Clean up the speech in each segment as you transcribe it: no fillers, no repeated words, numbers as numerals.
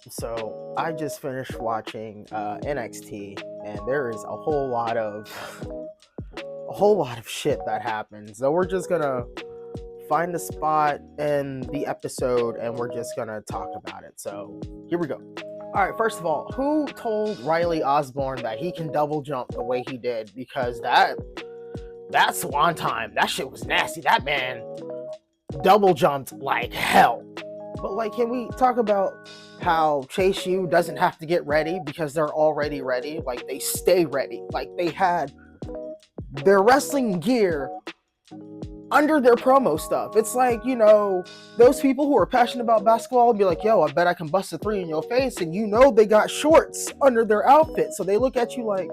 So I just finished watching NXT, and there is a whole lot of shit that happens. So we're just gonna find a spot in the episode, and we're just gonna talk about it. So here we go. All right, first of all, who told Riley Osborne that he can double jump the way he did? Because that swan time, that shit was nasty. That man double jumped like hell. But like, can we talk about how Chase U doesn't have to get ready because they're already ready? Like, they stay ready. Like, they had their wrestling gear under their promo stuff. It's like, you know, those people who are passionate about basketball and be like, yo, I bet I can bust a three in your face, and you know they got shorts under their outfit, so they look at you like,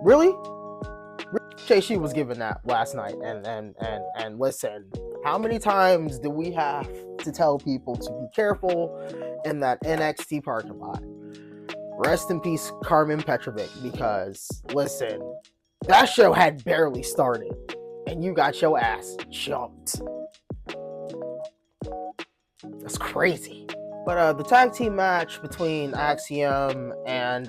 really? Chase U was given that last night, and listen, how many times do we have to tell people to be careful in that NXT parking lot? Rest in peace, Carmen Petrovic, because listen, that show had barely started, and you got your ass jumped. That's crazy. But the tag team match between Axiom and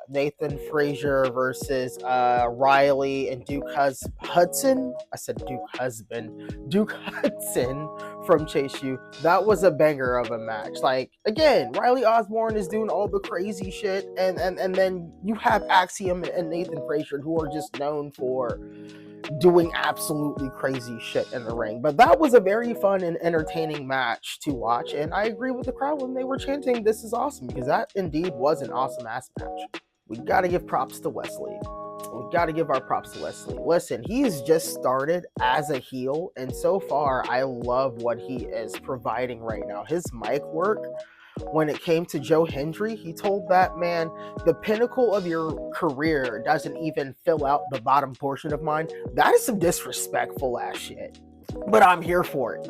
Nathan Frazer versus Riley and Duke Hudson. I said Duke Husband. Duke Hudson from Chase U. That was a banger of a match. Like, again, Riley Osborne is doing all the crazy shit, and then you have Axiom and Nathan Frazer, who are just known for doing absolutely crazy shit in the ring. But that was a very fun and entertaining match to watch, and I agree with the crowd when they were chanting, "This is awesome," because that indeed was an awesome ass match. We gotta give props to Wes Lee. We gotta give our props to Wes Lee. Listen, he's just started as a heel, and so far I love what he is providing right now. His mic work, when it came to Joe Hendry, he told that man, the pinnacle of your career doesn't even fill out the bottom portion of mine. That is some disrespectful ass shit. But I'm here for it,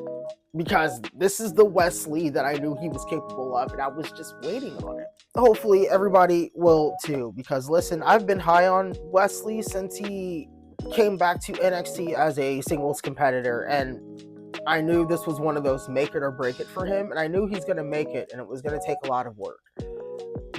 because this is the Wes Lee that I knew he was capable of, and I was just waiting on it. Hopefully everybody will too, because listen, I've been high on Wes Lee since he came back to NXT as a singles competitor, and I knew this was one of those make it or break it for him, and I knew he's going to make it, and it was going to take a lot of work.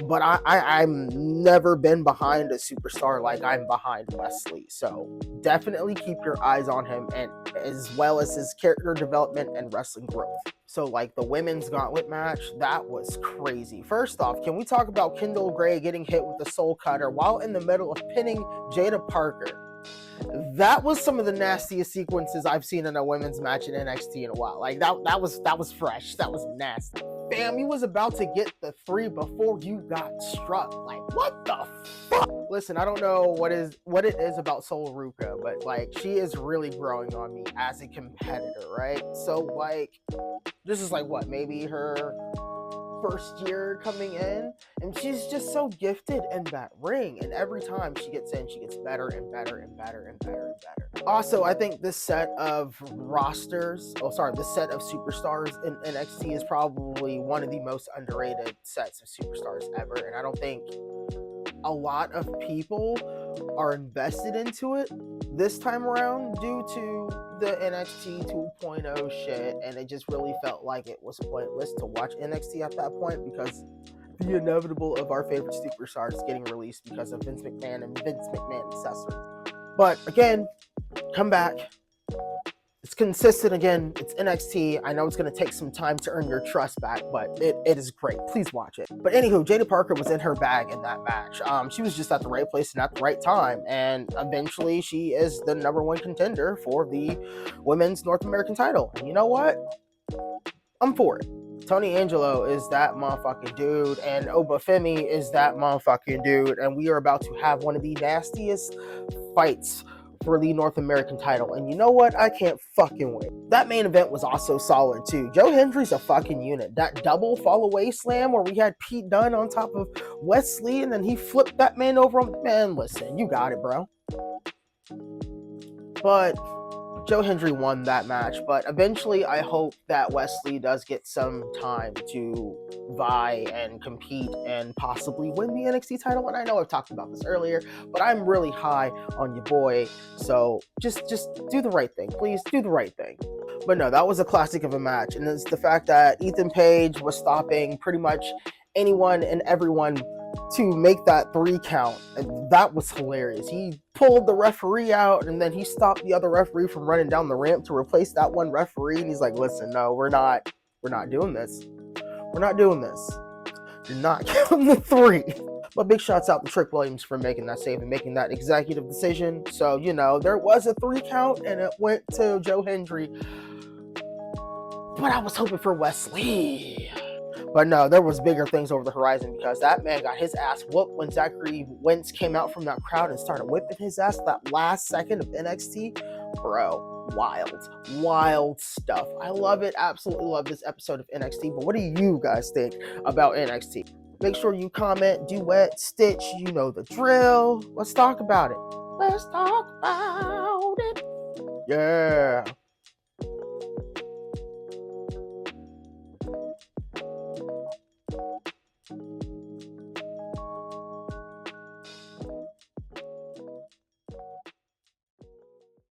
But I've never been behind a superstar like I'm behind Wes Lee. So definitely keep your eyes on him, and as well as his character development and wrestling growth. So like the women's gauntlet match, that was crazy. First off, can we talk about Kendall Gray getting hit with the soul cutter while in the middle of pinning Jada Parker? That was some of the nastiest sequences I've seen in a women's match in NXT in a while. Like that was fresh. That was nasty. Bam, you was about to get the 3 before you got struck. Like, what the fuck? Listen, I don't know what it is about Sol Ruka, but like, she is really growing on me as a competitor, right? So like, this is like what, maybe her first year coming in, and she's just so gifted in that ring, and every time she gets in, she gets better and better and better and better and better. Also, I think this set of this set of superstars in NXT is probably one of the most underrated sets of superstars ever, and I don't think a lot of people are invested into it this time around due to the NXT 2.0 shit, and it just really felt like it was pointless to watch NXT at that point, because the inevitable of our favorite superstars getting released because of Vince McMahon and Vince McMahon accessories. But again, come back. It's consistent again. It's NXT. I know it's going to take some time to earn your trust back, but it is great. Please watch it. But anywho, Jada Parker was in her bag in that match. She was just at the right place and at the right time, and eventually she is the #1 contender for the Women's North American title. And you know what? I'm for it. Tony Angelo is that motherfucking dude, and Obafemi is that motherfucking dude, and we are about to have one of the nastiest fights for the North American title. And you know what? I can't fucking wait. That main event was also solid too. Joe Hendry's a fucking unit. That double fall away slam where we had Pete Dunne on top of Wes Lee, and then he flipped that man over on the man. Listen, you got it, bro. But Joe Hendry won that match, but eventually I hope that Wes Lee does get some time to vie and compete and possibly win the NXT title. And I know I've talked about this earlier, but I'm really high on your boy. So just do the right thing. Please do the right thing. But no, that was a classic of a match. And it's the fact that Ethan Page was stopping pretty much anyone and everyone to make that 3 count. And that was hilarious. He pulled the referee out and then he stopped the other referee from running down the ramp to replace that one referee. And he's like, listen, no, we're not doing this. We're not doing this. Do not count the 3. But big shouts out to Trick Williams for making that save and making that executive decision. So, there was a 3 count and it went to Joe Hendry. But I was hoping for Wes Lee. But no, there was bigger things over the horizon because that man got his ass whooped when Zachary Wentz came out from that crowd and started whipping his ass that last second of NXT. Bro, wild stuff. I love it. Absolutely love this episode of NXT. But what do you guys think about NXT? Make sure you comment, duet, stitch, you know the drill. Let's talk about it. Yeah.